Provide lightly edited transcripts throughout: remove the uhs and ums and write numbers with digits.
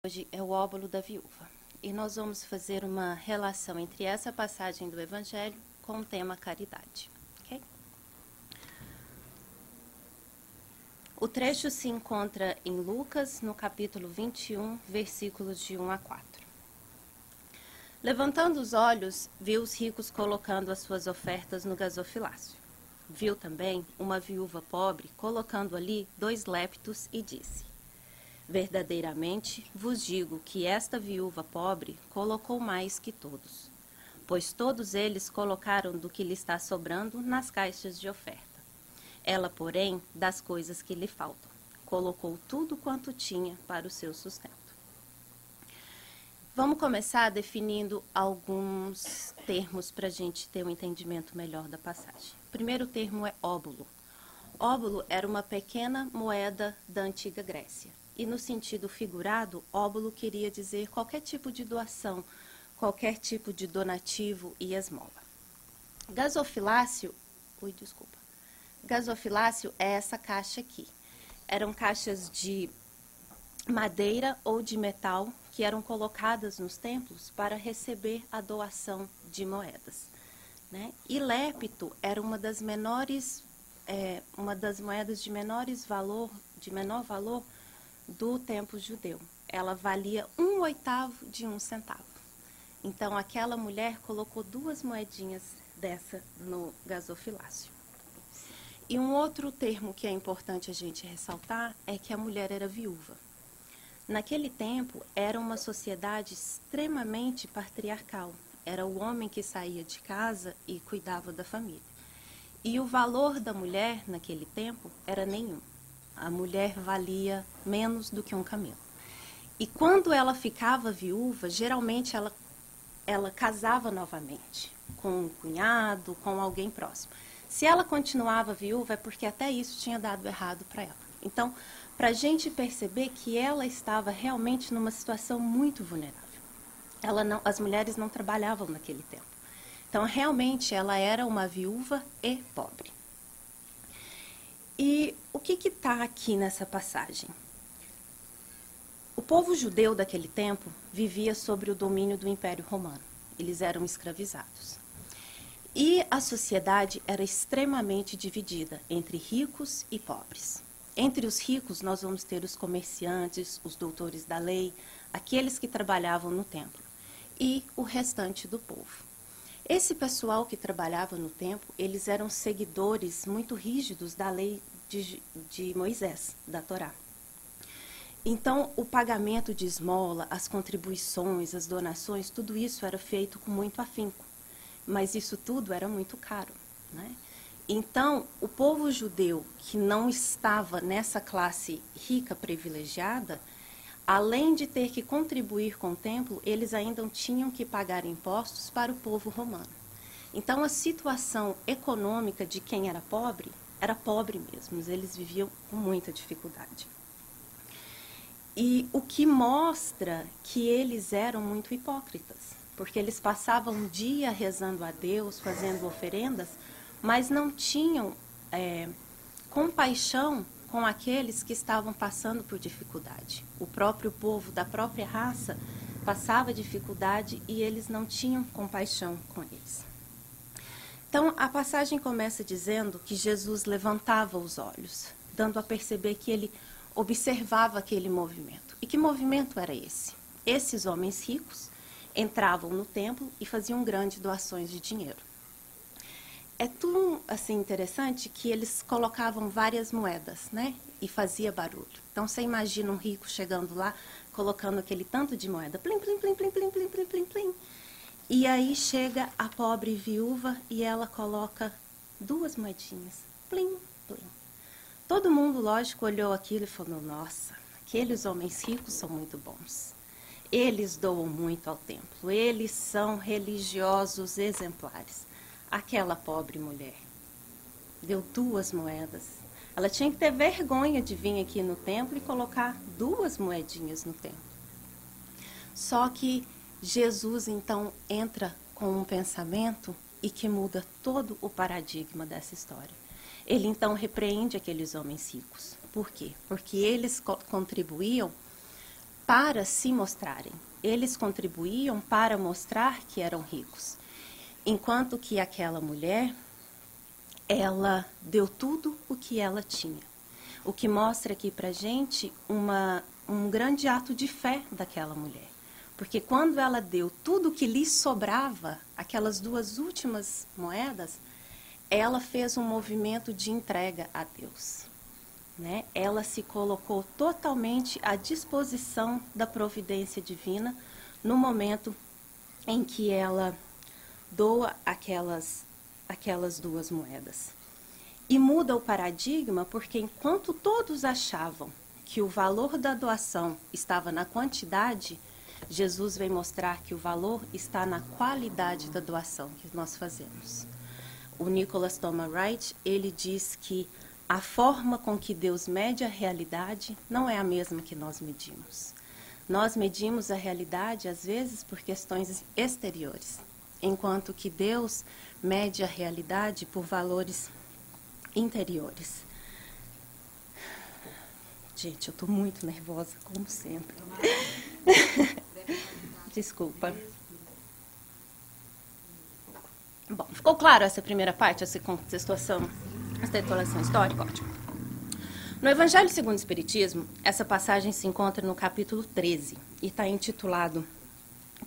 Hoje é o óbolo da viúva. E nós vamos fazer uma relação entre essa passagem do Evangelho com o tema caridade. Okay? O trecho se encontra em Lucas, no capítulo 21, versículos de 1 a 4. Levantando os olhos, viu os ricos colocando as suas ofertas no gasofilácio. Viu também uma viúva pobre colocando ali 2 leptos e disse: verdadeiramente vos digo que esta viúva pobre colocou mais que todos, pois todos eles colocaram do que lhe está sobrando nas caixas de oferta. Ela, porém, das coisas que lhe faltam, colocou tudo quanto tinha para o seu sustento. Vamos começar definindo alguns termos para a gente ter um entendimento melhor da passagem. O primeiro termo é óbolo. Óbolo era uma pequena moeda da antiga Grécia. E no sentido figurado, óbolo queria dizer qualquer tipo de doação, qualquer tipo de donativo e esmola. Gasofilácio é essa caixa aqui. Eram caixas de madeira ou de metal que eram colocadas nos templos para receber a doação de moedas, né? E lépito era uma das moedas de menor valor do tempo judeu. Ela valia 1/8 de 1 centavo. Então, aquela mulher colocou 2 moedinhas dessa no gasofilácio. E um outro termo que é importante a gente ressaltar é que a mulher era viúva. Naquele tempo, era uma sociedade extremamente patriarcal. Era o homem que saía de casa e cuidava da família. E o valor da mulher, naquele tempo, era nenhum. A mulher valia menos do que um camelo. E quando ela ficava viúva, geralmente ela casava novamente, com um cunhado, com alguém próximo. Se ela continuava viúva, é porque até isso tinha dado errado para ela. Então, para a gente perceber que ela estava realmente numa situação muito vulnerável. As mulheres não trabalhavam naquele tempo. Então, realmente, ela era uma viúva e pobre. E o que está aqui nessa passagem? O povo judeu daquele tempo vivia sob o domínio do Império Romano. Eles eram escravizados. E a sociedade era extremamente dividida entre ricos e pobres. Entre os ricos, nós vamos ter os comerciantes, os doutores da lei, aqueles que trabalhavam no templo, e o restante do povo. Esse pessoal que trabalhava no templo, eles eram seguidores muito rígidos da lei de Moisés, da Torá. Então, o pagamento de esmola, as contribuições, as donações, tudo isso era feito com muito afinco. Mas isso tudo era muito caro, né? Então, o povo judeu que não estava nessa classe rica privilegiada, além de ter que contribuir com o templo, eles ainda tinham que pagar impostos para o povo romano. Então, a situação econômica de quem era pobre mesmo, eles viviam com muita dificuldade. E o que mostra que eles eram muito hipócritas, porque eles passavam um dia rezando a Deus, fazendo oferendas, mas não tinham compaixão com aqueles que estavam passando por dificuldade. O próprio povo da própria raça passava dificuldade e eles não tinham compaixão com eles. Então, a passagem começa dizendo que Jesus levantava os olhos, dando a perceber que ele observava aquele movimento. E que movimento era esse? Esses homens ricos entravam no templo e faziam grandes doações de dinheiro. É tudo assim interessante que eles colocavam várias moedas, né? E fazia barulho. Então, você imagina um rico chegando lá, colocando aquele tanto de moeda, plim, plim, plim, plim, plim, plim, plim, plim, plim. E aí chega a pobre viúva e ela coloca 2 moedinhas, plim, plim. Todo mundo, lógico, olhou aquilo e falou: nossa, aqueles homens ricos são muito bons. Eles doam muito ao templo, eles são religiosos exemplares. Aquela pobre mulher deu 2 moedas. Ela tinha que ter vergonha de vir aqui no templo e colocar 2 moedinhas no templo. Só que Jesus, então, entra com um pensamento e que muda todo o paradigma dessa história. Ele, então, repreende aqueles homens ricos. Por quê? Porque eles contribuíam para se mostrarem. Eles contribuíam para mostrar que eram ricos. Enquanto que aquela mulher, ela deu tudo o que ela tinha. O que mostra aqui para a gente um grande ato de fé daquela mulher. Porque quando ela deu tudo o que lhe sobrava, aquelas 2 últimas moedas, ela fez um movimento de entrega a Deus. Né? Ela se colocou totalmente à disposição da providência divina no momento em que ela doa aquelas 2 moedas. E muda o paradigma, porque enquanto todos achavam que o valor da doação estava na quantidade, Jesus vem mostrar que o valor está na qualidade da doação que nós fazemos. O Nicholas Thomas Wright, ele diz que a forma com que Deus mede a realidade não é a mesma que nós medimos. Nós medimos a realidade, às vezes, por questões exteriores, enquanto que Deus mede a realidade por valores interiores. Gente, eu estou muito nervosa, como sempre. Desculpa. Bom, ficou claro essa primeira parte, essa contextualização histórica? Ótimo. No Evangelho segundo o Espiritismo, essa passagem se encontra no capítulo 13 e está intitulado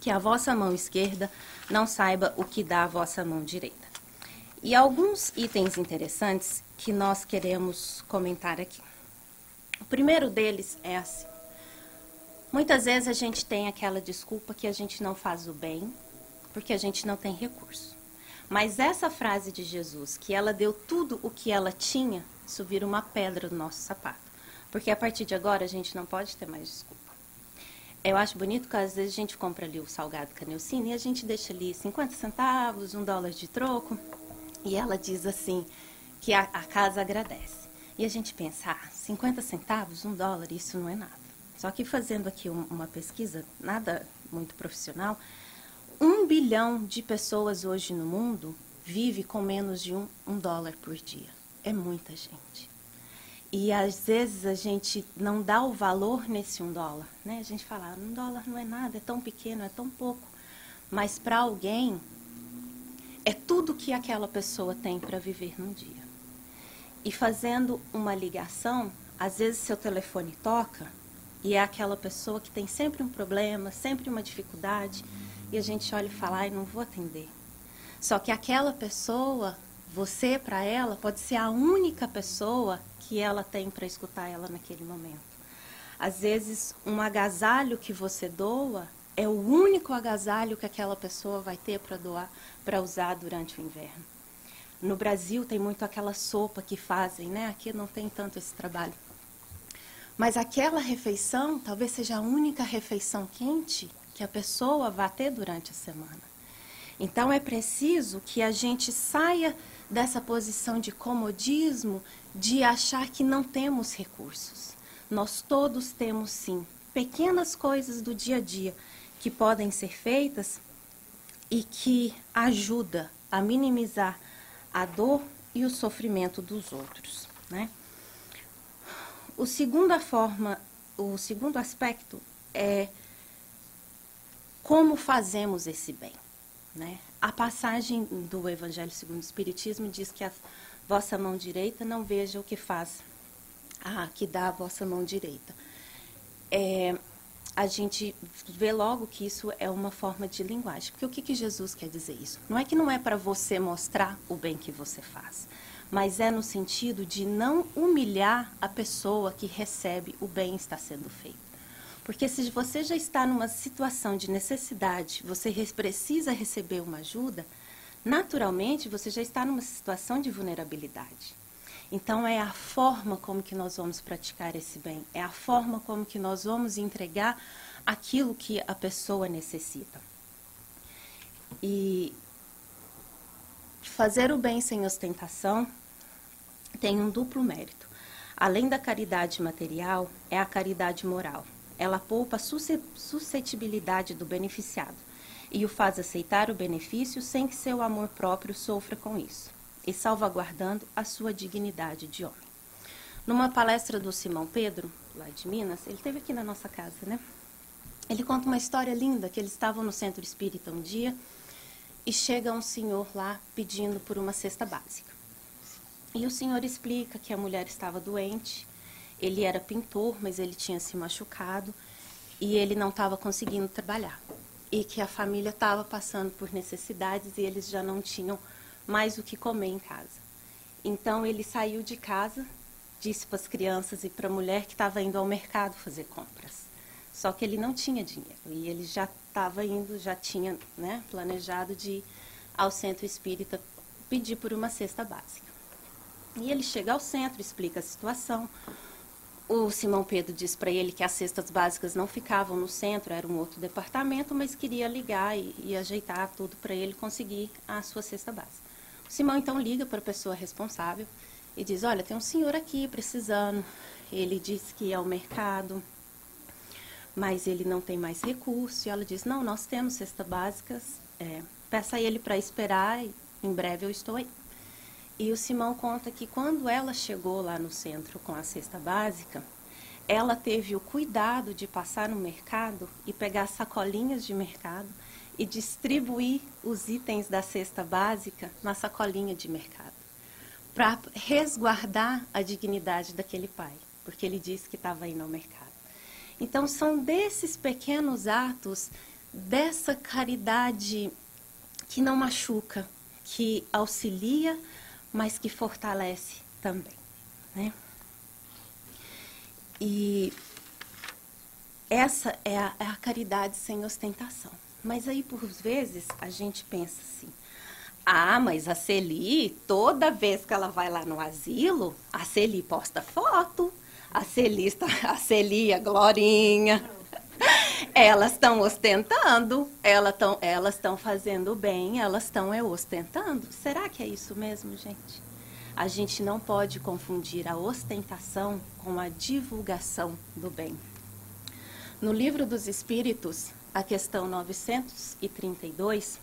Que a vossa mão esquerda não saiba o que dá a vossa mão direita. E alguns itens interessantes que nós queremos comentar aqui. O primeiro deles é assim. Muitas vezes a gente tem aquela desculpa que a gente não faz o bem porque a gente não tem recurso. Mas essa frase de Jesus, que ela deu tudo o que ela tinha, isso vira uma pedra no nosso sapato. Porque a partir de agora a gente não pode ter mais desculpa. Eu acho bonito que às vezes a gente compra ali o salgado Canelcine e a gente deixa ali 50 centavos, $1 de troco. E ela diz assim, que a casa agradece. E a gente pensa, 50 centavos, $1, isso não é nada. Só que fazendo aqui uma pesquisa, nada muito profissional, 1 bilhão de pessoas hoje no mundo vive com menos de um dólar por dia. É muita gente. E às vezes a gente não dá o valor nesse $1, né? A gente fala, $1 não é nada, é tão pequeno, é tão pouco. Mas para alguém, é tudo que aquela pessoa tem para viver num dia. E fazendo uma ligação, às vezes seu telefone toca e é aquela pessoa que tem sempre um problema, sempre uma dificuldade, e a gente olha e fala, ai, não vou atender. Só que aquela pessoa, você para ela, pode ser a única pessoa que ela tem para escutar ela naquele momento. Às vezes, um agasalho que você doa é o único agasalho que aquela pessoa vai ter para doar, para usar durante o inverno. No Brasil tem muito aquela sopa que fazem, né? Aqui não tem tanto esse trabalho. Mas aquela refeição talvez seja a única refeição quente que a pessoa vai ter durante a semana. Então é preciso que a gente saia dessa posição de comodismo, de achar que não temos recursos. Nós todos temos sim pequenas coisas do dia a dia que podem ser feitas e que ajuda a minimizar a dor e o sofrimento dos outros, né? O segundo aspecto é como fazemos esse bem, né? A passagem do Evangelho segundo o Espiritismo diz que a vossa mão direita não veja o que faz, que dá a vossa mão direita. A gente vê logo que isso é uma forma de linguagem. Porque o que Jesus quer dizer isso? Não é que não é para você mostrar o bem que você faz, mas é no sentido de não humilhar a pessoa que recebe o bem que está sendo feito. Porque se você já está numa situação de necessidade, você precisa receber uma ajuda, naturalmente você já está numa situação de vulnerabilidade. Então é a forma como que nós vamos praticar esse bem, é a forma como que nós vamos entregar aquilo que a pessoa necessita. E fazer o bem sem ostentação tem um duplo mérito. Além da caridade material, é a caridade moral. Ela poupa a suscetibilidade do beneficiado e o faz aceitar o benefício sem que seu amor próprio sofra com isso, e salvaguardando a sua dignidade de homem. Numa palestra do Simão Pedro, lá de Minas, ele esteve aqui na nossa casa, né? Ele conta uma história linda, que eles estavam no centro espírita um dia e chega um senhor lá pedindo por uma cesta básica. E o senhor explica que a mulher estava doente, ele era pintor, mas ele tinha se machucado e ele não estava conseguindo trabalhar. E que a família estava passando por necessidades e eles já não tinham mais o que comer em casa. Então ele saiu de casa, disse para as crianças e para a mulher que estava indo ao mercado fazer compras. Só que ele não tinha dinheiro e ele já estava indo, já tinha, né, planejado de ir ao centro espírita pedir por uma cesta básica. E ele chega ao centro, explica a situação. O Simão Pedro diz para ele que as cestas básicas não ficavam no centro, era um outro departamento, mas queria ligar e ajeitar tudo para ele conseguir a sua cesta básica. O Simão então liga para a pessoa responsável e diz: olha, tem um senhor aqui precisando. Ele disse que ia ao mercado, mas ele não tem mais recurso. E ela diz: não, nós temos cestas básicas, peça a ele para esperar, em breve eu estou aí. E o Simão conta que quando ela chegou lá no centro com a cesta básica, ela teve o cuidado de passar no mercado e pegar sacolinhas de mercado e distribuir os itens da cesta básica na sacolinha de mercado, para resguardar a dignidade daquele pai, porque ele disse que estava indo ao mercado. Então, são desses pequenos atos, dessa caridade que não machuca, que auxilia, mas que fortalece também, né? E essa é a caridade sem ostentação. Mas aí, por vezes, a gente pensa assim: ah, mas a Celi, toda vez que ela vai lá no asilo, a Celi posta foto, a Celi e a Glorinha, elas estão ostentando, elas estão fazendo bem, elas estão ostentando. Será que é isso mesmo, gente? A gente não pode confundir a ostentação com a divulgação do bem. No Livro dos Espíritos, a questão 932,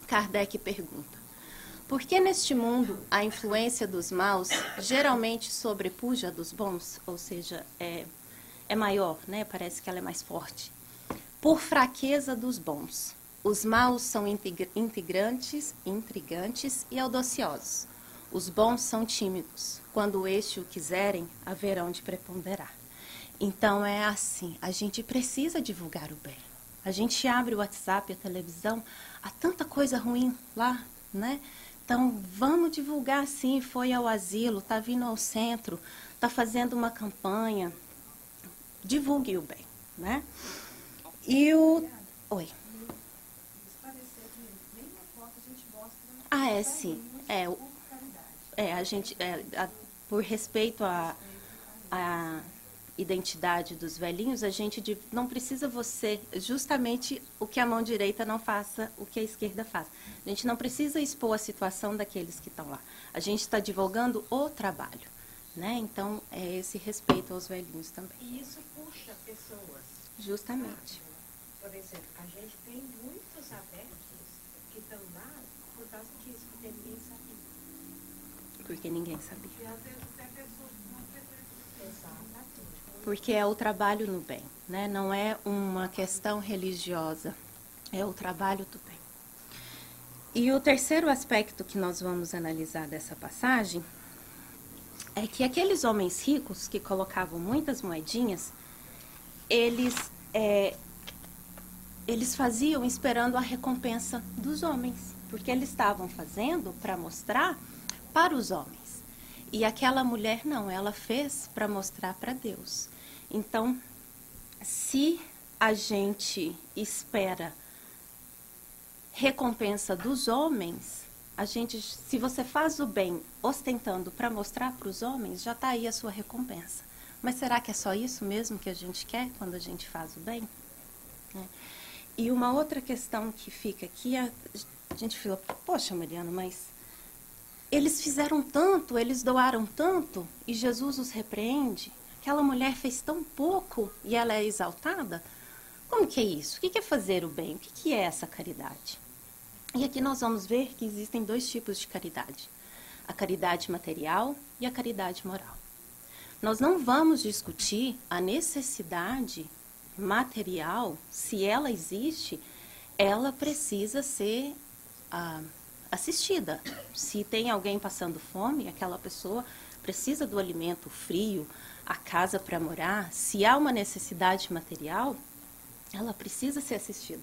Kardec pergunta: por que neste mundo a influência dos maus geralmente sobrepuja a dos bons? Ou seja, é maior, né? Parece que ela é mais forte. Por fraqueza dos bons. Os maus são intrigantes e audaciosos. Os bons são tímidos. Quando este o quiserem, haverão de preponderar. Então é assim, a gente precisa divulgar o bem. A gente abre o WhatsApp, a televisão, há tanta coisa ruim lá, né? Então vamos divulgar sim, foi ao asilo, está vindo ao centro, está fazendo uma campanha. Divulgue o bem, né? E o... Oi. Ah, é sim. A gente, por respeito à identidade dos velhinhos, a gente não precisa você, justamente o que a mão direita não faça, o que a esquerda faz. A gente não precisa expor a situação daqueles que estão lá. A gente está divulgando o trabalho, né? Então, é esse respeito aos velhinhos também. E isso puxa pessoas. Justamente. Por exemplo, a gente tem muitos adeptos que estão lá por causa disso, porque ninguém sabia. Porque ninguém sabia. E às vezes até pessoas que não acreditam. Exatamente. Porque é o trabalho no bem, né? Não é uma questão religiosa, é o trabalho do bem. E o terceiro aspecto que nós vamos analisar dessa passagem é que aqueles homens ricos que colocavam muitas moedinhas, eles faziam esperando a recompensa dos homens, porque eles estavam fazendo para mostrar para os homens. E aquela mulher não, ela fez para mostrar para Deus. Então, se a gente espera recompensa dos homens, se você faz o bem ostentando para mostrar para os homens, já está aí a sua recompensa. Mas será que é só isso mesmo que a gente quer quando a gente faz o bem? E uma outra questão que fica aqui, a gente fala: poxa, Mariana, mas eles fizeram tanto, eles doaram tanto e Jesus os repreende? Aquela mulher fez tão pouco e ela é exaltada? Como que é isso? O que é fazer o bem? O que é essa caridade? E aqui nós vamos ver que existem dois tipos de caridade: a caridade material e a caridade moral. Nós não vamos discutir a necessidade material, se ela existe, ela precisa ser assistida. Se tem alguém passando fome, aquela pessoa precisa do alimento, frio, a casa para morar. Se há uma necessidade material, ela precisa ser assistida.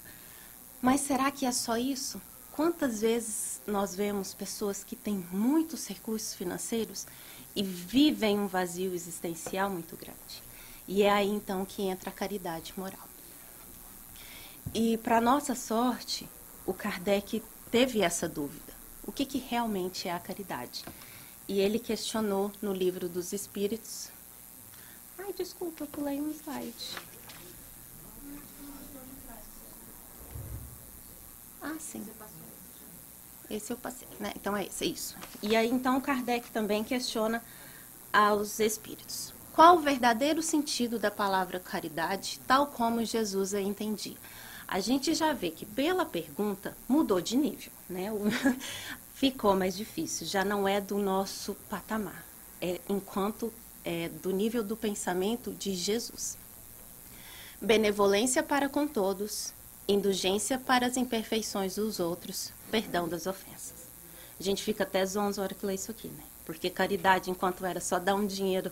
Mas será que é só isso? Quantas vezes nós vemos pessoas que têm muitos recursos financeiros e vivem um vazio existencial muito grande? E é aí, então, que entra a caridade moral. E, para nossa sorte, o Kardec teve essa dúvida. O que realmente é a caridade? E ele questionou no Livro dos Espíritos. Ai, desculpa, eu pulei um slide. Ah, sim. Esse eu passei, né? Então é isso. E aí, então, Kardec também questiona aos espíritos. Qual o verdadeiro sentido da palavra caridade, tal como Jesus a entendia? A gente já vê que pela pergunta mudou de nível, né? Ficou mais difícil, já não é do nosso patamar, enquanto é do nível do pensamento de Jesus. Benevolência para com todos, indulgência para as imperfeições dos outros, perdão das ofensas. A gente fica até zonzo na hora que lê isso aqui, né? Porque caridade, enquanto era só dar um dinheiro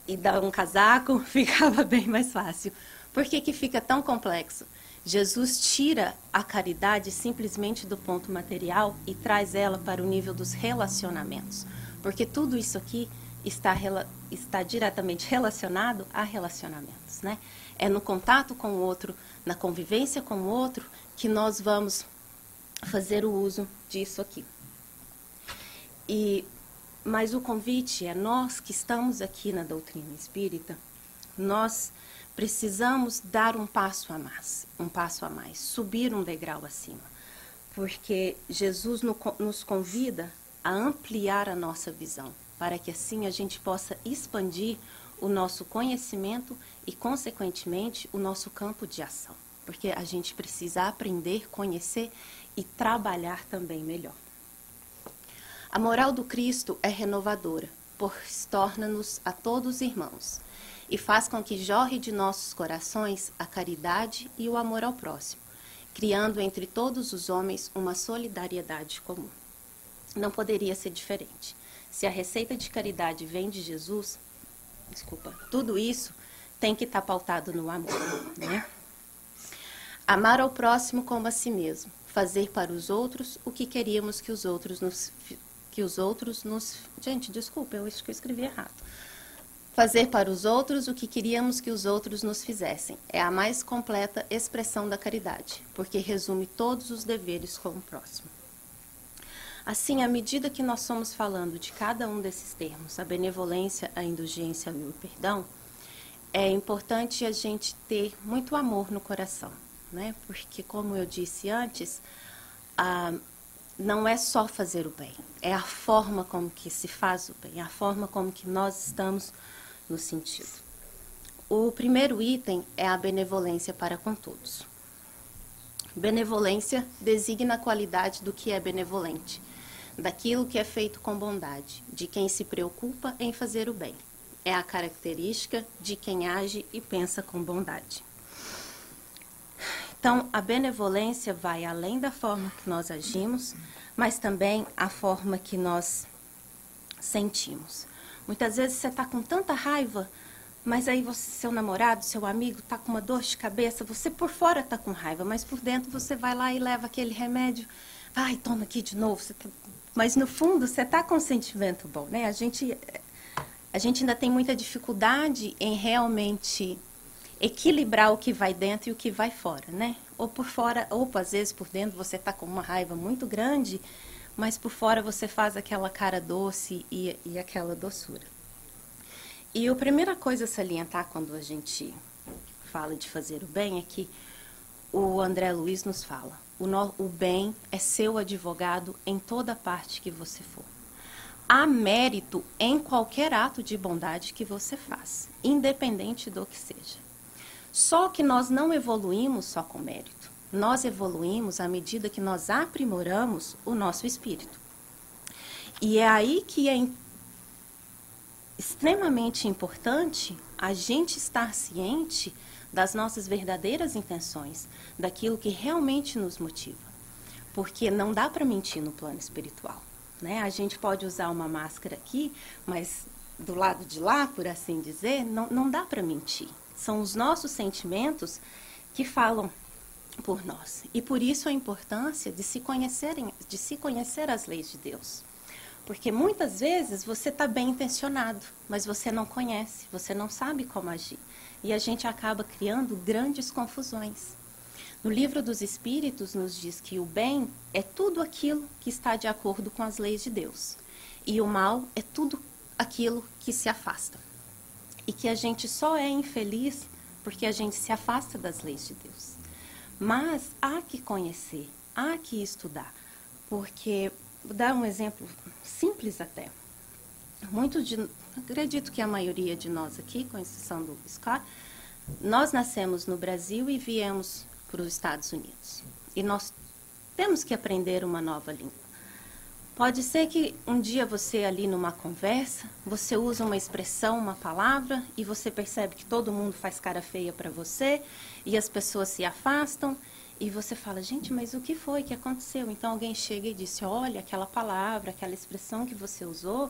e dar um casaco, ficava bem mais fácil. Por que fica tão complexo? Jesus tira a caridade simplesmente do ponto material e traz ela para o nível dos relacionamentos. Porque tudo isso aqui está diretamente relacionado a relacionamentos, né? É no contato com o outro, na convivência com o outro, que nós vamos fazer o uso disso aqui. Mas o convite é nós que estamos aqui na doutrina espírita, nós precisamos dar um passo a mais, subir um degrau acima, porque Jesus nos convida a ampliar a nossa visão, para que assim a gente possa expandir o nosso conhecimento e, consequentemente, o nosso campo de ação, porque a gente precisa aprender, conhecer e trabalhar também melhor. A moral do Cristo é renovadora, pois torna-nos a todos irmãos e faz com que jorre de nossos corações a caridade e o amor ao próximo, criando entre todos os homens uma solidariedade comum. Não poderia ser diferente. Se a receita de caridade vem de Jesus, tudo isso tem que estar pautado no amor, né? Amar ao próximo como a si mesmo, fazer para os outros o que queríamos que os outros nos... Gente, desculpa, eu acho que eu escrevi errado. Fazer para os outros o que queríamos que os outros nos fizessem. É a mais completa expressão da caridade, porque resume todos os deveres com o próximo. Assim, à medida que nós somos falando de cada um desses termos, a benevolência, a indulgência e o perdão, é importante a gente ter muito amor no coração, né? Porque, como eu disse antes, não é só fazer o bem, é a forma como que se faz o bem, a forma como que nós estamos no sentido. O primeiro item é a benevolência para com todos. Benevolência designa a qualidade do que é benevolente, daquilo que é feito com bondade, de quem se preocupa em fazer o bem. É a característica de quem age e pensa com bondade. Então, a benevolência vai além da forma que nós agimos, mas também a forma que nós sentimos. Muitas vezes você está com tanta raiva, mas aí seu namorado, seu amigo está com uma dor de cabeça, você por fora está com raiva, mas por dentro você vai lá e leva aquele remédio, vai, toma aqui de novo. Mas no fundo você está com um sentimento bom, né? A gente ainda tem muita dificuldade em realmente equilibrar o que vai dentro e o que vai fora, né? Ou por fora, ou às vezes por dentro você está com uma raiva muito grande, mas por fora você faz aquela cara doce e aquela doçura. E a primeira coisa a salientar quando a gente fala de fazer o bem é que o André Luiz nos fala, o bem é seu advogado em toda parte que você for. Há mérito em qualquer ato de bondade que você faz, independente do que seja. Só que nós não evoluímos só com mérito. Nós evoluímos à medida que nós aprimoramos o nosso espírito. E é aí que é extremamente importante a gente estar ciente das nossas verdadeiras intenções, daquilo que realmente nos motiva. Porque não dá para mentir no plano espiritual, né? A gente pode usar uma máscara aqui, mas do lado de lá, por assim dizer, não dá para mentir. São os nossos sentimentos que falam por nós. E por isso a importância de se conhecer as leis de Deus. Porque muitas vezes você está bem intencionado, mas você não conhece, você não sabe como agir. E a gente acaba criando grandes confusões. No Livro dos Espíritos nos diz que o bem é tudo aquilo que está de acordo com as leis de Deus. E o mal é tudo aquilo que se afasta. E que a gente só é infeliz porque a gente se afasta das leis de Deus. Mas há que conhecer, há que estudar, porque, vou dar um exemplo simples até. Acredito que a maioria de nós aqui, com exceção do Scott, nós nascemos no Brasil e viemos para os Estados Unidos. E nós temos que aprender uma nova língua. Pode ser que um dia você ali numa conversa, você usa uma expressão, uma palavra, e você percebe que todo mundo faz cara feia para você, e as pessoas se afastam, e você fala, gente, mas o que foi que aconteceu? Então alguém chega e diz, olha, aquela palavra, aquela expressão que você usou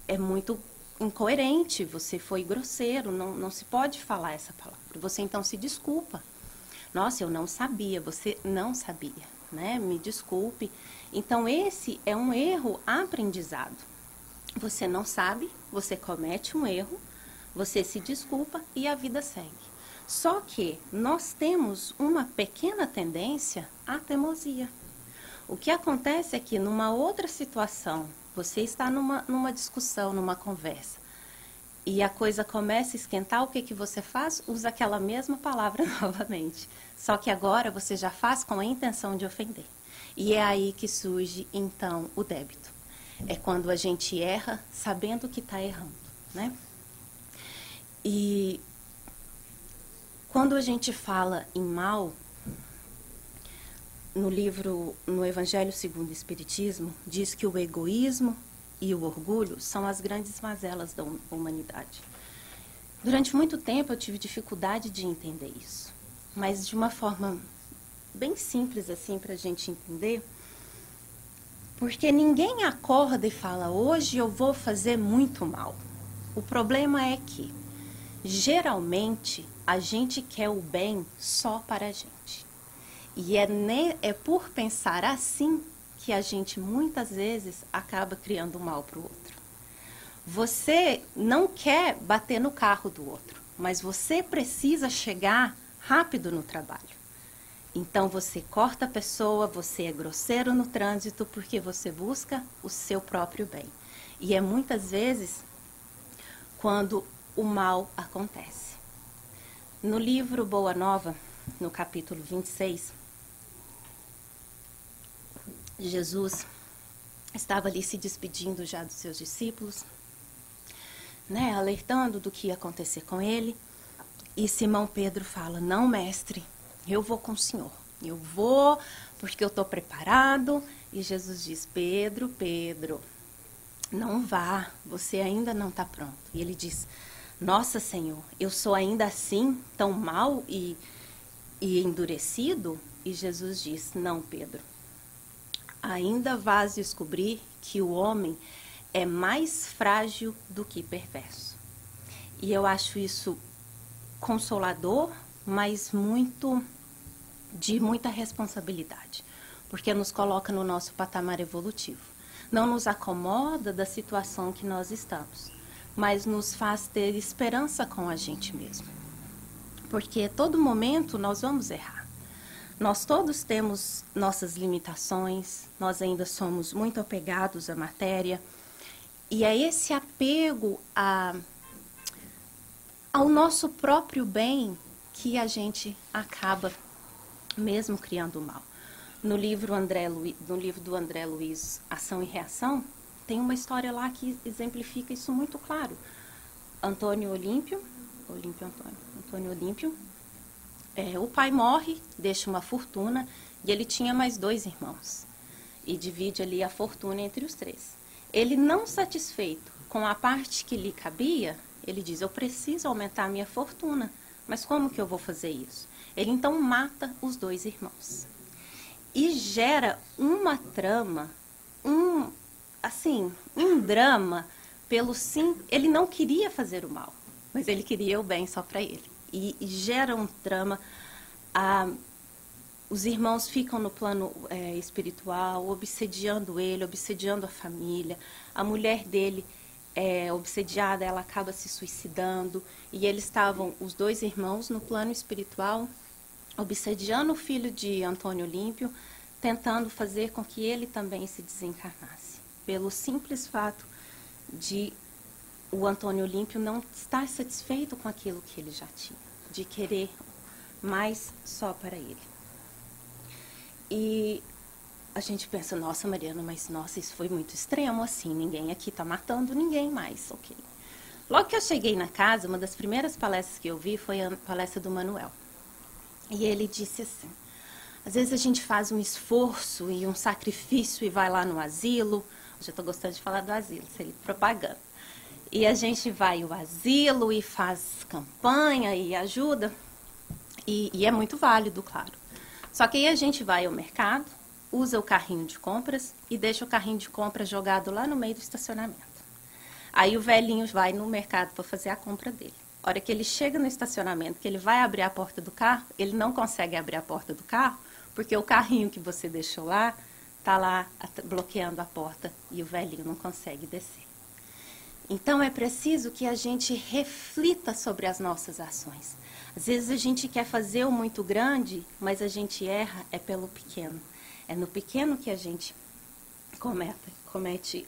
é muito incoerente, você foi grosseiro, não se pode falar essa palavra. Você então se desculpa. Nossa, eu não sabia, você não sabia, né? Me desculpe. Então, esse é um erro aprendizado. Você não sabe, você comete um erro, você se desculpa e a vida segue. Só que nós temos uma pequena tendência à teimosia. O que acontece é que numa outra situação, você está numa discussão, numa conversa, e a coisa começa a esquentar, o que você faz? Usa aquela mesma palavra novamente. Só que agora você já faz com a intenção de ofender. E é aí que surge, então, o débito. É quando a gente erra sabendo que está errando, né? E quando a gente fala em mal, no Evangelho segundo o Espiritismo, diz que o egoísmo e o orgulho são as grandes mazelas da humanidade. Durante muito tempo eu tive dificuldade de entender isso, mas de uma forma bem simples assim para a gente entender, porque ninguém acorda e fala, hoje eu vou fazer muito mal. O problema é que, geralmente, a gente quer o bem só para a gente. E é por pensar assim que a gente muitas vezes acaba criando mal para o outro. Você não quer bater no carro do outro, mas você precisa chegar rápido no trabalho. Então você corta a pessoa, você é grosseiro no trânsito porque você busca o seu próprio bem. E é muitas vezes quando o mal acontece. No livro Boa Nova, no capítulo 26, Jesus estava ali se despedindo já dos seus discípulos, né, alertando do que ia acontecer com ele. E Simão Pedro fala, não, mestre, eu vou com o senhor. Eu vou porque eu estou preparado. E Jesus diz, Pedro, não vá, você ainda não está pronto. E ele diz, nossa, Senhor, eu sou ainda assim, tão mal e endurecido? E Jesus diz, não, Pedro, ainda vais descobrir que o homem é mais frágil do que perverso. E eu acho isso consolador, mas de muita responsabilidade, porque nos coloca no nosso patamar evolutivo. Não nos acomoda da situação que nós estamos, mas nos faz ter esperança com a gente mesmo. Porque a todo momento nós vamos errar. Nós todos temos nossas limitações, nós ainda somos muito apegados à matéria, e é esse apego ao nosso próprio bem que a gente acaba mesmo criando o mal. No livro do André Luiz, Ação e Reação, tem uma história lá que exemplifica isso muito claro. Antônio Olímpio, o pai morre, deixa uma fortuna, e ele tinha mais 2 irmãos. E divide ali a fortuna entre os 3. Ele, não satisfeito com a parte que lhe cabia, ele diz, eu preciso aumentar a minha fortuna, Mas como que eu vou fazer isso? Ele então mata os 2 irmãos. E gera uma trama, um drama pelo sim. Ele não queria fazer o mal, mas ele queria o bem só para ele. E gera um drama. Os irmãos ficam no plano espiritual, obsediando ele, obsediando a família. A mulher dele obsediada, ela acaba se suicidando. E eles estavam, os 2 irmãos, no plano espiritual, obsediando o filho de Antônio Olímpio, tentando fazer com que ele também se desencarnasse. Pelo simples fato de o Antônio Olímpio não estar satisfeito com aquilo que ele já tinha, de querer mais só para ele. E a gente pensa, nossa, Mariana, mas nossa, isso foi muito extremo, assim, ninguém aqui está matando ninguém mais, ok. Logo que eu cheguei na casa, uma das primeiras palestras que eu vi foi a palestra do Manuel. E ele disse assim, às vezes a gente faz um esforço e um sacrifício e vai lá no asilo, eu já estou gostando de falar do asilo, seria propaganda. E a gente vai ao asilo e faz campanha e ajuda, e é muito válido, claro. Só que aí a gente vai ao mercado, usa o carrinho de compras e deixa o carrinho de compras jogado lá no meio do estacionamento. Aí o velhinho vai no mercado para fazer a compra dele. A hora que ele chega no estacionamento, que ele vai abrir a porta do carro, ele não consegue abrir a porta do carro, porque o carrinho que você deixou lá, está lá bloqueando a porta e o velhinho não consegue descer. Então é preciso que a gente reflita sobre as nossas ações. Às vezes a gente quer fazer o muito grande, mas a gente erra pelo pequeno. É no pequeno que a gente comete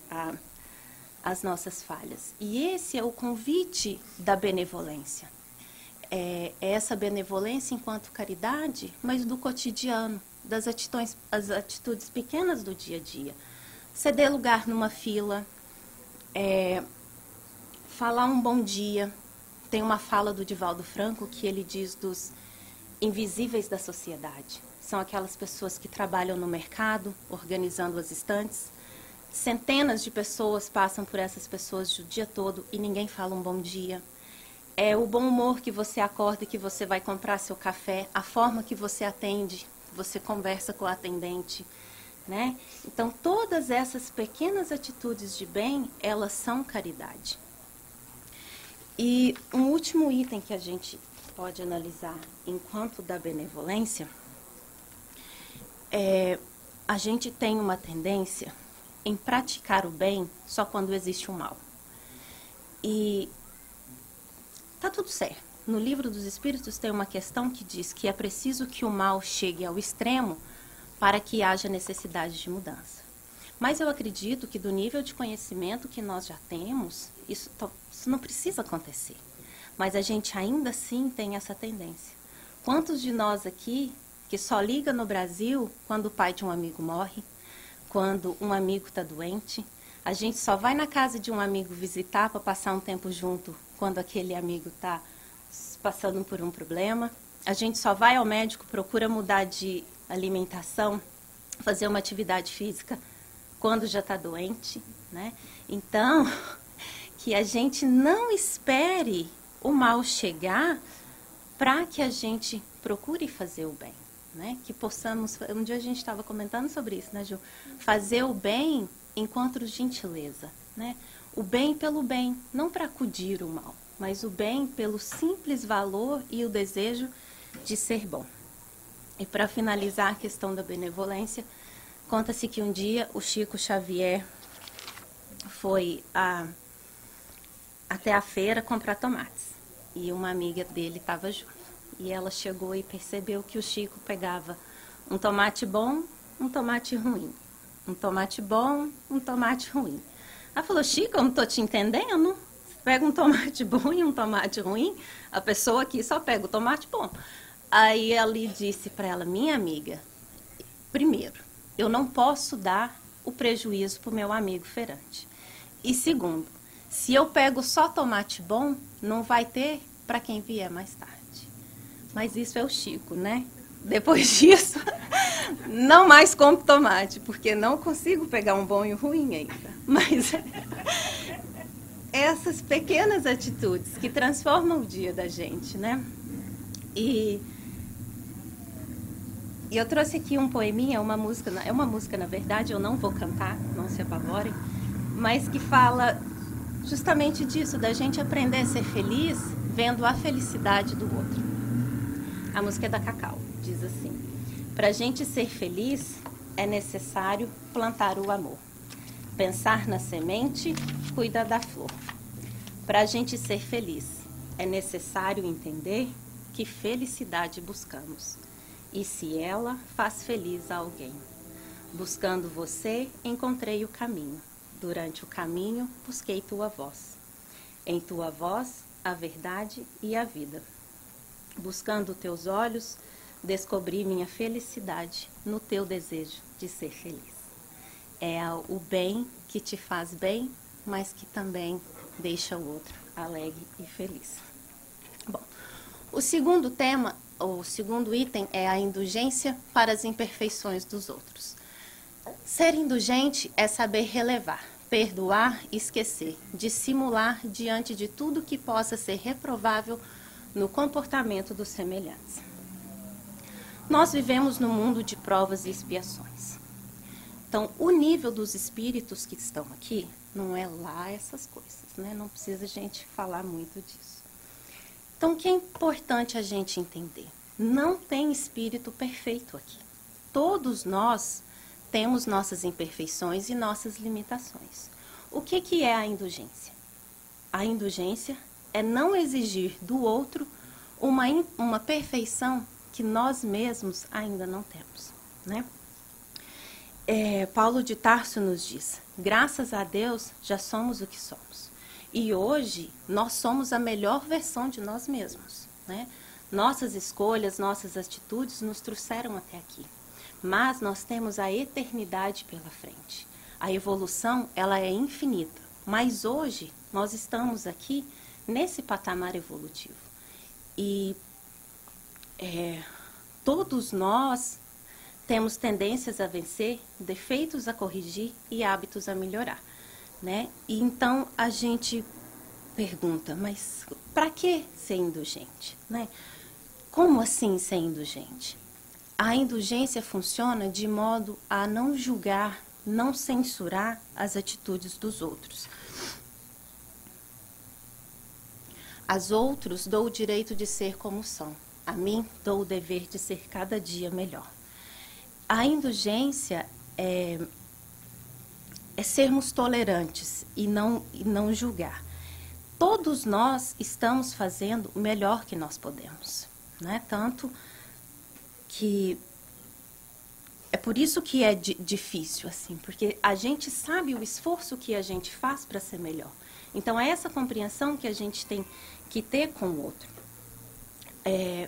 as nossas falhas. E esse é o convite da benevolência. É essa benevolência enquanto caridade, mas do cotidiano, as atitudes pequenas do dia a dia. Ceder lugar numa fila, falar um bom dia. Tem uma fala do Divaldo Franco que ele diz dos invisíveis da sociedade. São aquelas pessoas que trabalham no mercado, organizando as estantes. Centenas de pessoas passam por essas pessoas o dia todo e ninguém fala um bom dia. É o bom humor que você acorda e que você vai comprar seu café, a forma que você atende, você conversa com o atendente, né? Então, todas essas pequenas atitudes de bem, elas são caridade. E um último item que a gente pode analisar enquanto da benevolência, a gente tem uma tendência em praticar o bem só quando existe o mal. E tá tudo certo. No Livro dos Espíritos tem uma questão que diz que é preciso que o mal chegue ao extremo para que haja necessidade de mudança. Mas eu acredito que do nível de conhecimento que nós já temos, isso não precisa acontecer. Mas a gente ainda assim tem essa tendência. Quantos de nós aqui que só liga no Brasil quando o pai de um amigo morre, quando um amigo está doente, a gente só vai na casa de um amigo visitar para passar um tempo junto quando aquele amigo está passando por um problema, a gente só vai ao médico, procura mudar de alimentação, fazer uma atividade física quando já está doente, né? Então, que a gente não espere o mal chegar para que a gente procure fazer o bem, né? Que possamos, um dia a gente estava comentando sobre isso, né, Ju? Fazer o bem enquanto gentileza, né? O bem pelo bem, não para acudir o mal, mas o bem pelo simples valor e o desejo de ser bom. E para finalizar a questão da benevolência, conta-se que um dia o Chico Xavier foi até a feira comprar tomates. E uma amiga dele estava junto. E ela chegou e percebeu que o Chico pegava um tomate bom, um tomate ruim. Um tomate bom, um tomate ruim. Ela falou, Chico, eu não estou te entendendo. Você pega um tomate bom e um tomate ruim, a pessoa aqui só pega o tomate bom. Aí ele disse para ela, minha amiga, primeiro, eu não posso dar o prejuízo para o meu amigo feirante. E segundo, se eu pego só tomate bom, não vai ter para quem vier mais tarde. Mas isso é o Chico, né? Depois disso, não mais compro tomate, porque não consigo pegar um bom e um ruim ainda. Mas essas pequenas atitudes que transformam o dia da gente, né? E eu trouxe aqui um poeminha, uma música, é uma música, na verdade, eu não vou cantar, não se apavorem, mas que fala justamente disso, da gente aprender a ser feliz vendo a felicidade do outro. A música é da Cacau, diz assim: pra gente ser feliz é necessário plantar o amor. Pensar na semente, cuida da flor. Pra gente ser feliz é necessário entender que felicidade buscamos. E se ela faz feliz a alguém. Buscando você, encontrei o caminho. Durante o caminho, busquei tua voz. Em tua voz, a verdade e a vida. Buscando teus olhos, descobri minha felicidade no teu desejo de ser feliz. É o bem que te faz bem, mas que também deixa o outro alegre e feliz. Bom, o segundo tema, o segundo item é a indulgência para as imperfeições dos outros. Ser indulgente é saber relevar, perdoar e esquecer, dissimular diante de tudo que possa ser reprovável no comportamento dos semelhantes. Nós vivemos num mundo de provas e expiações. Então, o nível dos espíritos que estão aqui não é lá essas coisas, né? Não precisa a gente falar muito disso. Então, o que é importante a gente entender? Não tem espírito perfeito aqui. Todos nós temos nossas imperfeições e nossas limitações. O que é a indulgência? A indulgência é não exigir do outro uma perfeição que nós mesmos ainda não temos, né? Paulo de Tarso nos diz: graças a Deus já somos o que somos. E hoje nós somos a melhor versão de nós mesmos, né? Nossas escolhas, nossas atitudes nos trouxeram até aqui. Mas nós temos a eternidade pela frente. A evolução, ela é infinita. Mas hoje nós estamos aqui nesse patamar evolutivo. E todos nós temos tendências a vencer, defeitos a corrigir e hábitos a melhorar, né? E então a gente pergunta, mas para que ser indulgente, né? Como assim ser indulgente? A indulgência funciona de modo a não julgar, não censurar as atitudes dos outros. Aos outros dou o direito de ser como são. A mim dou o dever de ser cada dia melhor. A indulgência é sermos tolerantes e não julgar. Todos nós estamos fazendo o melhor que nós podemos, né? Tanto que é por isso que é difícil, assim, porque a gente sabe o esforço que a gente faz para ser melhor. Então, é essa compreensão que a gente tem que ter com o outro.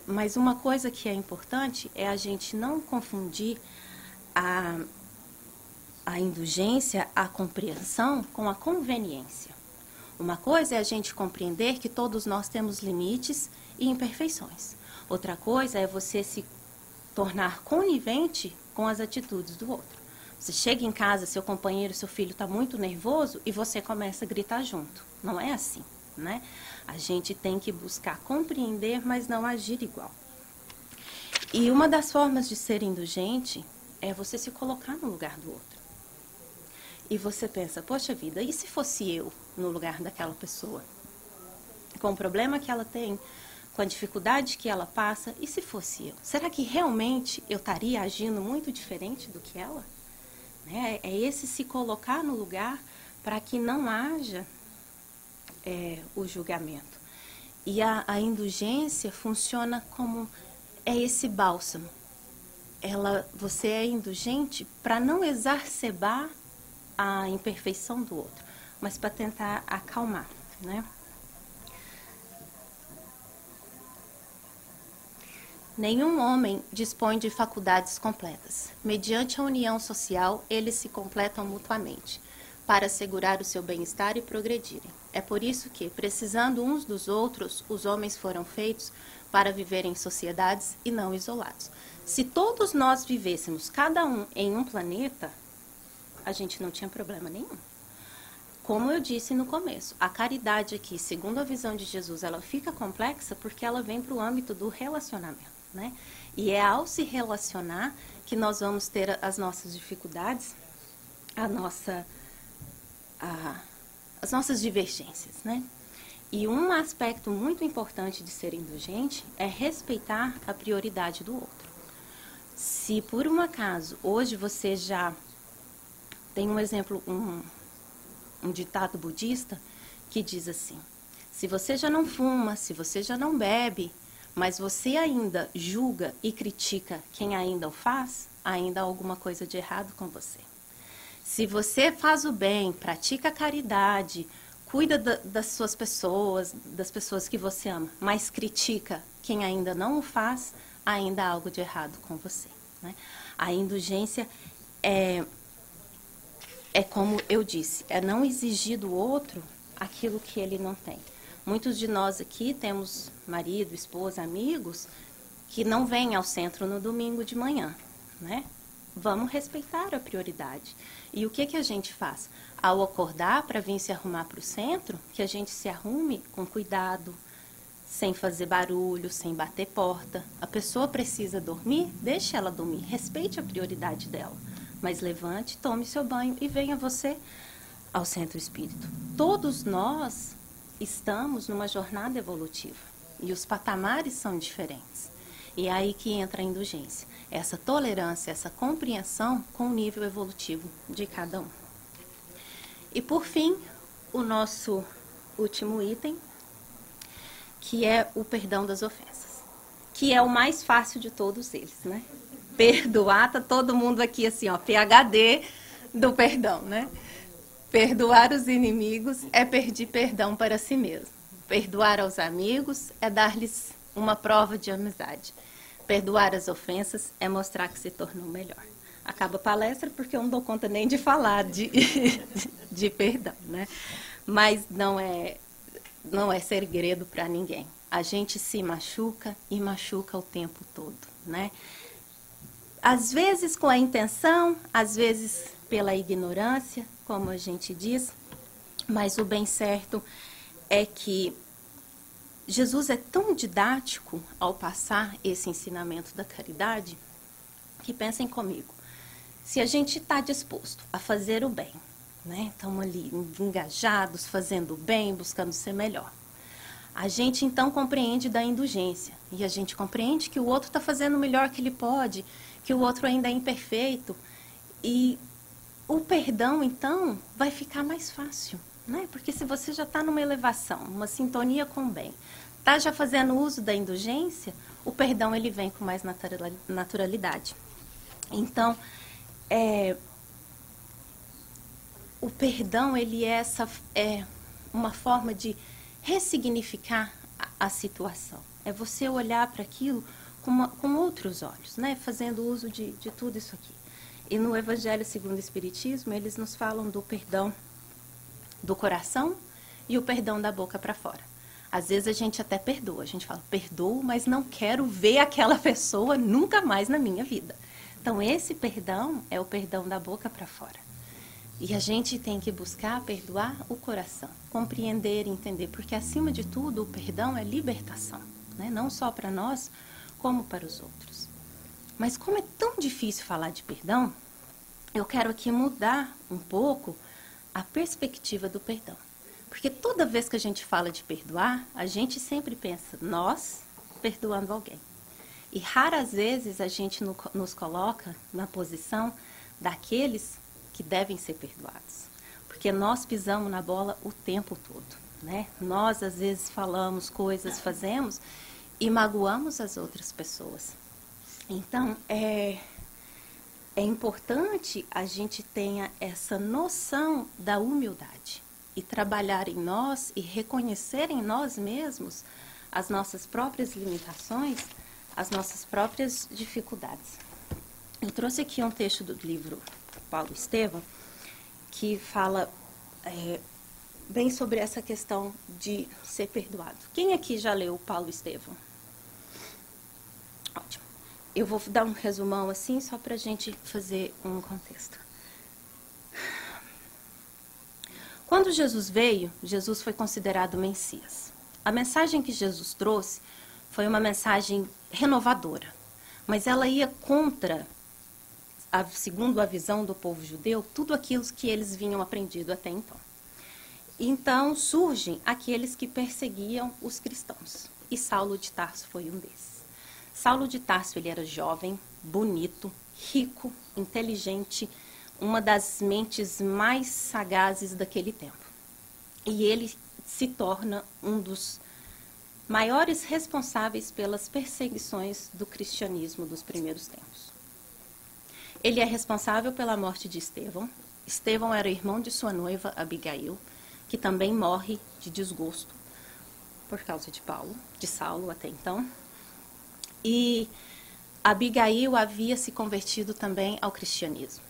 Mas uma coisa que é importante é a gente não confundir a indulgência, a compreensão com a conveniência. Uma coisa é a gente compreender que todos nós temos limites e imperfeições. Outra coisa é você se tornar conivente com as atitudes do outro. Você chega em casa, seu companheiro, seu filho está muito nervoso e você começa a gritar junto. Não é assim, né? A gente tem que buscar compreender, mas não agir igual. E uma das formas de ser indulgente é você se colocar no lugar do outro. E você pensa, poxa vida, e se fosse eu no lugar daquela pessoa? Com o problema que ela tem, com a dificuldade que ela passa, e se fosse eu? Será que realmente eu estaria agindo muito diferente do que ela? Né? É esse se colocar no lugar para que não haja o julgamento. E a indulgência funciona como esse bálsamo. Você é indulgente para não exacerbar a imperfeição do outro, mas para tentar acalmar, né? Nenhum homem dispõe de faculdades completas. Mediante a união social, eles se completam mutuamente, para assegurar o seu bem-estar e progredirem. É por isso que, precisando uns dos outros, os homens foram feitos para viver em sociedades e não isolados. Se todos nós vivêssemos, cada um em um planeta, a gente não tinha problema nenhum. como eu disse no começo, a caridade aqui, segundo a visão de Jesus, ela fica complexa porque ela vem para o âmbito do relacionamento, né? E é ao se relacionar que nós vamos ter as nossas dificuldades, as nossas divergências, né? E um aspecto muito importante de ser indulgente é respeitar a prioridade do outro. Se por um acaso hoje você já tem um exemplo, um ditado budista que diz assim: se você já não fuma, se você já não bebe, mas você ainda julga e critica quem ainda o faz, ainda há alguma coisa de errado com você. Se você faz o bem, pratica a caridade, cuida das suas pessoas, das pessoas que você ama, mas critica quem ainda não o faz, ainda há algo de errado com você, né? A indulgência é como eu disse, é não exigir do outro aquilo que ele não tem. Muitos de nós aqui temos marido, esposa, amigos que não vêm ao centro no domingo de manhã, né? Vamos respeitar a prioridade. E o que a gente faz? Ao acordar para vir se arrumar para o centro, que a gente se arrume com cuidado, sem fazer barulho, sem bater porta. A pessoa precisa dormir, deixe ela dormir, respeite a prioridade dela. Mas levante, tome seu banho e venha você ao centro espírita. Todos nós estamos numa jornada evolutiva e os patamares são diferentes. E é aí que entra a indulgência, essa tolerância, essa compreensão com o nível evolutivo de cada um. E por fim, o nosso último item, que é o perdão das ofensas, que é o mais fácil de todos eles, né? Perdoar, tá todo mundo aqui assim, ó, PhD do perdão, né? Perdoar os inimigos é pedir perdão para si mesmo. Perdoar aos amigos é dar-lhes uma prova de amizade. Perdoar as ofensas é mostrar que se tornou melhor. Acaba a palestra porque eu não dou conta nem de falar de perdão, né? Mas não é segredo para ninguém. A gente se machuca e machuca o tempo todo, né? Às vezes com a intenção, às vezes pela ignorância, como a gente diz, mas o bem certo é que Jesus é tão didático ao passar esse ensinamento da caridade, que pensem comigo, se a gente está disposto a fazer o bem, né? Estamos ali engajados, fazendo o bem, buscando ser melhor. A gente então compreende da indulgência, e a gente compreende que o outro está fazendo o melhor que ele pode, que o outro ainda é imperfeito, e o perdão então vai ficar mais fácil, né? Porque se você já está numa elevação, uma sintonia com o bem, está já fazendo uso da indulgência, o perdão ele vem com mais naturalidade. Então, o perdão ele é uma forma de ressignificar a situação. É você olhar para aquilo com outros olhos, né? Fazendo uso de tudo isso aqui. E no Evangelho segundo o Espiritismo, eles nos falam do perdão do coração e o perdão da boca para fora. Às vezes a gente até perdoa, a gente fala, perdoo, mas não quero ver aquela pessoa nunca mais na minha vida. Então esse perdão é o perdão da boca para fora. E a gente tem que buscar perdoar o coração, compreender e entender, porque acima de tudo o perdão é libertação, né? Não só para nós, como para os outros. Mas como é tão difícil falar de perdão, eu quero aqui mudar um pouco a perspectiva do perdão. Porque toda vez que a gente fala de perdoar, a gente sempre pensa, nós perdoando alguém. E raras vezes a gente nos coloca na posição daqueles que devem ser perdoados. Porque nós pisamos na bola o tempo todo, né? Nós, às vezes, falamos coisas, fazemos e magoamos as outras pessoas. Então, é importante a gente tenha essa noção da humildade e trabalhar em nós e reconhecer em nós mesmos as nossas próprias limitações, as nossas próprias dificuldades. Eu trouxe aqui um texto do livro Paulo Estevam, que fala bem sobre essa questão de ser perdoado. Quem aqui já leu Paulo Estevam? Ótimo. Eu vou dar um resumão assim, só para a gente fazer um contexto. Quando Jesus veio, Jesus foi considerado Messias. A mensagem que Jesus trouxe foi uma mensagem renovadora, mas ela ia contra, segundo a visão do povo judeu, tudo aquilo que eles vinham aprendido até então. Então surgem aqueles que perseguiam os cristãos, e Saulo de Tarso foi um desses. Saulo de Tarso, ele era jovem, bonito, rico, inteligente, uma das mentes mais sagazes daquele tempo. E ele se torna um dos maiores responsáveis pelas perseguições do cristianismo dos primeiros tempos. Ele é responsável pela morte de Estevão. Estevão era irmão de sua noiva, Abigail, que também morre de desgosto por causa de Saulo até então. E Abigail havia se convertido também ao cristianismo.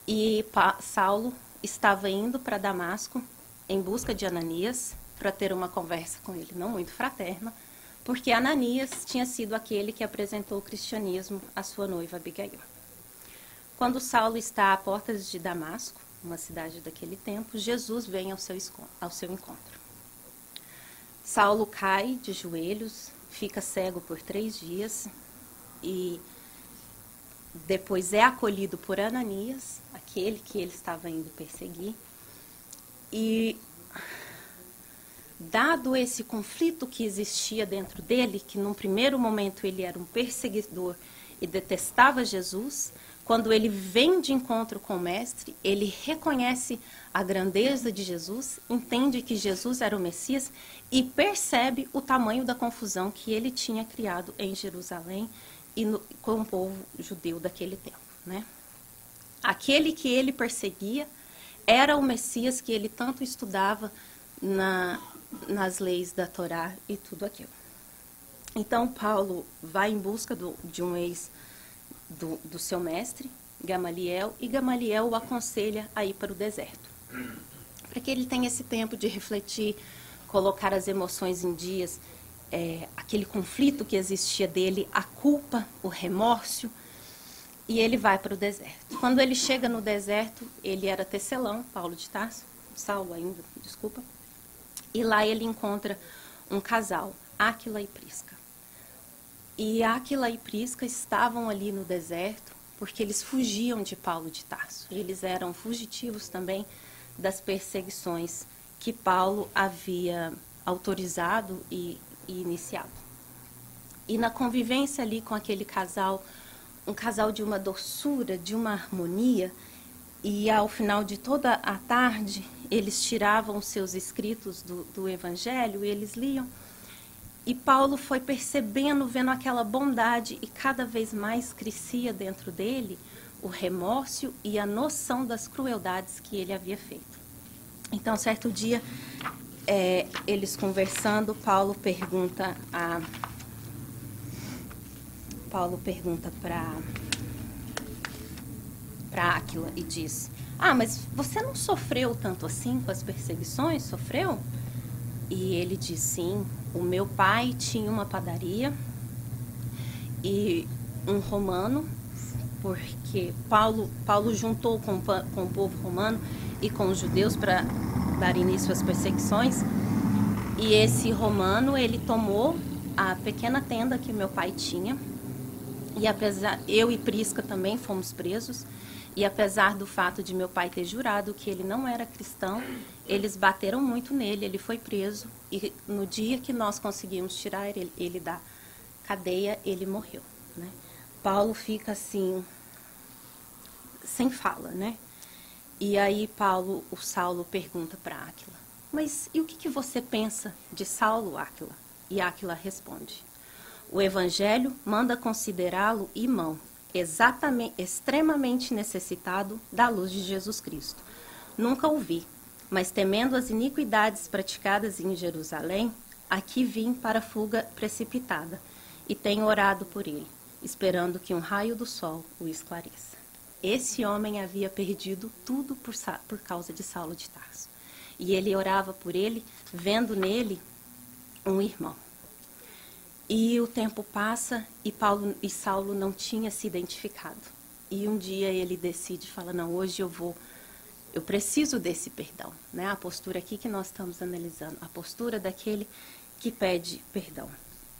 E Saulo estava indo para Damasco em busca de Ananias para ter uma conversa com ele, não muito fraterna, porque Ananias tinha sido aquele que apresentou o cristianismo à sua noiva Abigail. Quando Saulo está à portas de Damasco, uma cidade daquele tempo, Jesus vem ao seu encontro. Saulo cai de joelhos, fica cego por 3 dias e depois é acolhido por Ananias, aquele que ele estava indo perseguir. E dado esse conflito que existia dentro dele, que num primeiro momento ele era um perseguidor e detestava Jesus, quando ele vem de encontro com o Mestre, ele reconhece a grandeza de Jesus, entende que Jesus era o Messias e percebe o tamanho da confusão que ele tinha criado em Jerusalém e com o povo judeu daquele tempo, né? Aquele que ele perseguia era o Messias que ele tanto estudava nas leis da Torá e tudo aquilo. Então, Paulo vai em busca de um do seu mestre, Gamaliel, e Gamaliel o aconselha a ir para o deserto, para que ele tenha esse tempo de refletir, colocar as emoções em dias, aquele conflito que existia dele, a culpa, o remorso, e ele vai para o deserto. Quando ele chega no deserto, ele era tecelão, Saulo ainda, desculpa, e lá ele encontra um casal, Áquila e Prisca. E Áquila e Prisca estavam ali no deserto porque eles fugiam de Paulo de Tarso. Eles eram fugitivos também das perseguições que Paulo havia autorizado e iniciado. E na convivência ali com aquele casal, um casal de uma doçura, de uma harmonia, e ao final de toda a tarde, eles tiravam os seus escritos do Evangelho e eles liam. E Paulo foi percebendo, vendo aquela bondade, e cada vez mais crescia dentro dele o remorso e a noção das crueldades que ele havia feito. Então, certo dia, eles conversando, Paulo pergunta para Áquila e diz: mas você não sofreu tanto assim com as perseguições? Sofreu? E ele diz: sim, o meu pai tinha uma padaria e um romano, porque Paulo juntou com o povo romano e com os judeus para dar início às perseguições. E esse romano, ele tomou a pequena tenda que meu pai tinha, e eu e Prisca também fomos presos. E apesar do fato de meu pai ter jurado que ele não era cristão, eles bateram muito nele, ele foi preso. E no dia que nós conseguimos tirar ele da cadeia, ele morreu, né? Paulo fica assim, sem fala, né? E aí o Saulo pergunta para Áquila: mas e o que você pensa de Saulo, Áquila? E Áquila responde: o Evangelho manda considerá-lo irmão, extremamente necessitado da luz de Jesus Cristo. Nunca o vi, mas temendo as iniquidades praticadas em Jerusalém, aqui vim para a fuga precipitada, e tenho orado por ele, esperando que um raio do sol o esclareça. Esse homem havia perdido tudo por causa de Saulo de Tarso, e ele orava por ele, vendo nele um irmão. E o tempo passa e Saulo não tinha se identificado. E um dia ele decide, fala: não, hoje eu vou Eu preciso desse perdão, né? A postura aqui que nós estamos analisando, a postura daquele que pede perdão.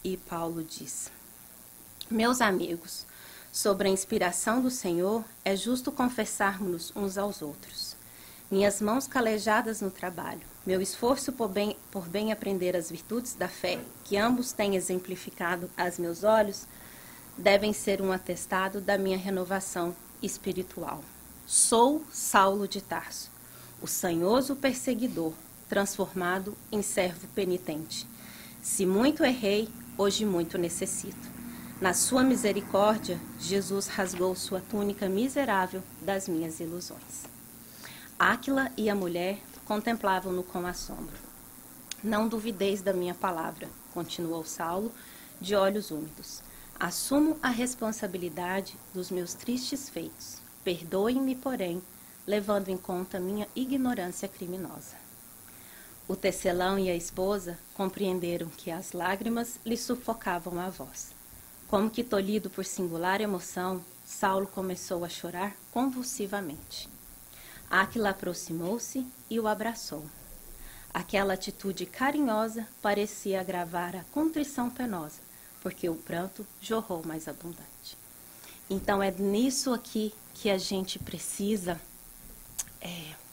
E Paulo diz: meus amigos, sobre a inspiração do Senhor, é justo confessarmos uns aos outros. Minhas mãos calejadas no trabalho, meu esforço por bem aprender as virtudes da fé, que ambos têm exemplificado aos meus olhos, devem ser um atestado da minha renovação espiritual. Sou Saulo de Tarso, o sanhoso perseguidor, transformado em servo penitente. Se muito errei, hoje muito necessito. Na sua misericórdia, Jesus rasgou sua túnica miserável das minhas ilusões. Áquila e a mulher contemplavam-no com assombro. Não duvideis da minha palavra, continuou Saulo, de olhos úmidos. Assumo a responsabilidade dos meus tristes feitos. Perdoem-me, porém, levando em conta minha ignorância criminosa. O tecelão e a esposa compreenderam que as lágrimas lhe sufocavam a voz. Como que tolhido por singular emoção, Saulo começou a chorar convulsivamente. Áquila aproximou-se e o abraçou. Aquela atitude carinhosa parecia agravar a contrição penosa, porque o pranto jorrou mais abundante. Então, é nisso aqui que a gente precisa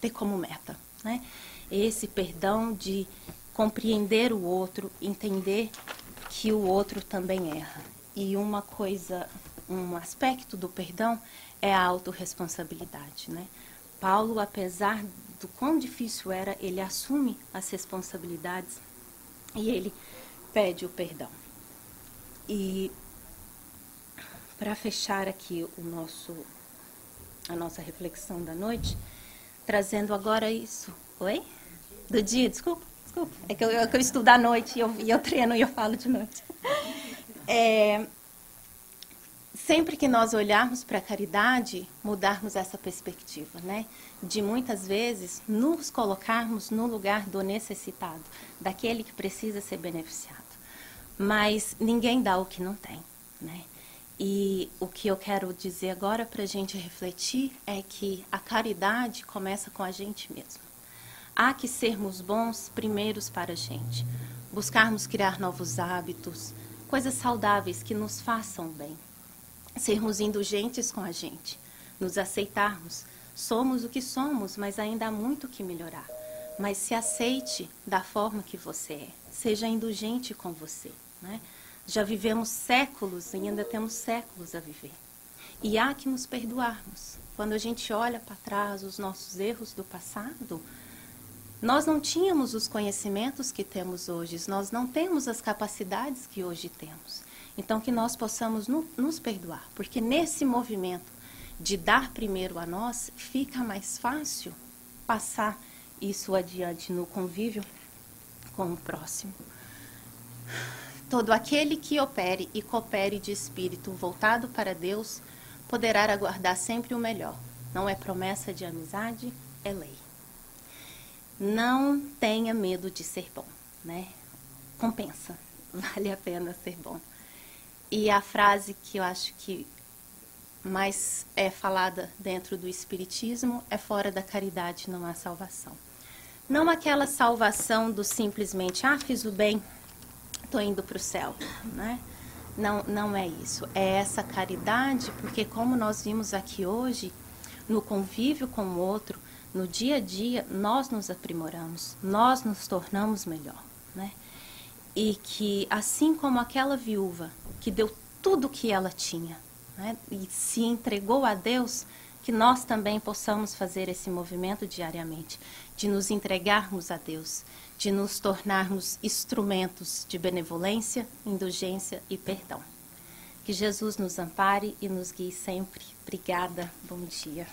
ter como meta, né? Esse perdão de compreender o outro, entender que o outro também erra. E uma coisa, um aspecto do perdão é a autorresponsabilidade, né? Paulo, apesar do quão difícil era, ele assume as responsabilidades e ele pede o perdão. E para fechar aqui a nossa reflexão da noite, trazendo agora isso... Oi? Do dia, desculpa. É que eu estudo à noite e eu treino e eu falo de noite. Sempre que nós olharmos para a caridade, mudarmos essa perspectiva, né? De muitas vezes nos colocarmos no lugar do necessitado, daquele que precisa ser beneficiado. Mas ninguém dá o que não tem, né? E o que eu quero dizer agora para a gente refletir é que a caridade começa com a gente mesmo. Há que sermos bons primeiros para a gente, buscarmos criar novos hábitos, coisas saudáveis que nos façam bem, sermos indulgentes com a gente, nos aceitarmos. Somos o que somos, mas ainda há muito que melhorar. Mas se aceite da forma que você é, seja indulgente com você, né? Já vivemos séculos e ainda temos séculos a viver. E há que nos perdoarmos. Quando a gente olha para trás os nossos erros do passado, nós não tínhamos os conhecimentos que temos hoje, nós não temos as capacidades que hoje temos. Então, que nós possamos nos perdoar, porque nesse movimento de dar primeiro a nós, fica mais fácil passar isso adiante no convívio com o próximo. Todo aquele que opere e coopere de espírito voltado para Deus, poderá aguardar sempre o melhor. Não é promessa de amizade, é lei. Não tenha medo de ser bom, né? Compensa, vale a pena ser bom. E a frase que eu acho que mais é falada dentro do Espiritismo é: fora da caridade não há salvação. Não aquela salvação do simplesmente, fiz o bem, estou indo para o céu, né? Não é isso. É essa caridade, porque como nós vimos aqui hoje, no convívio com o outro, no dia a dia, nós nos aprimoramos, nós nos tornamos melhor, né? E que, assim como aquela viúva que deu tudo o que ela tinha, né, e se entregou a Deus, que nós também possamos fazer esse movimento diariamente, de nos entregarmos a Deus, de nos tornarmos instrumentos de benevolência, indulgência e perdão. Que Jesus nos ampare e nos guie sempre. Obrigada, bom dia.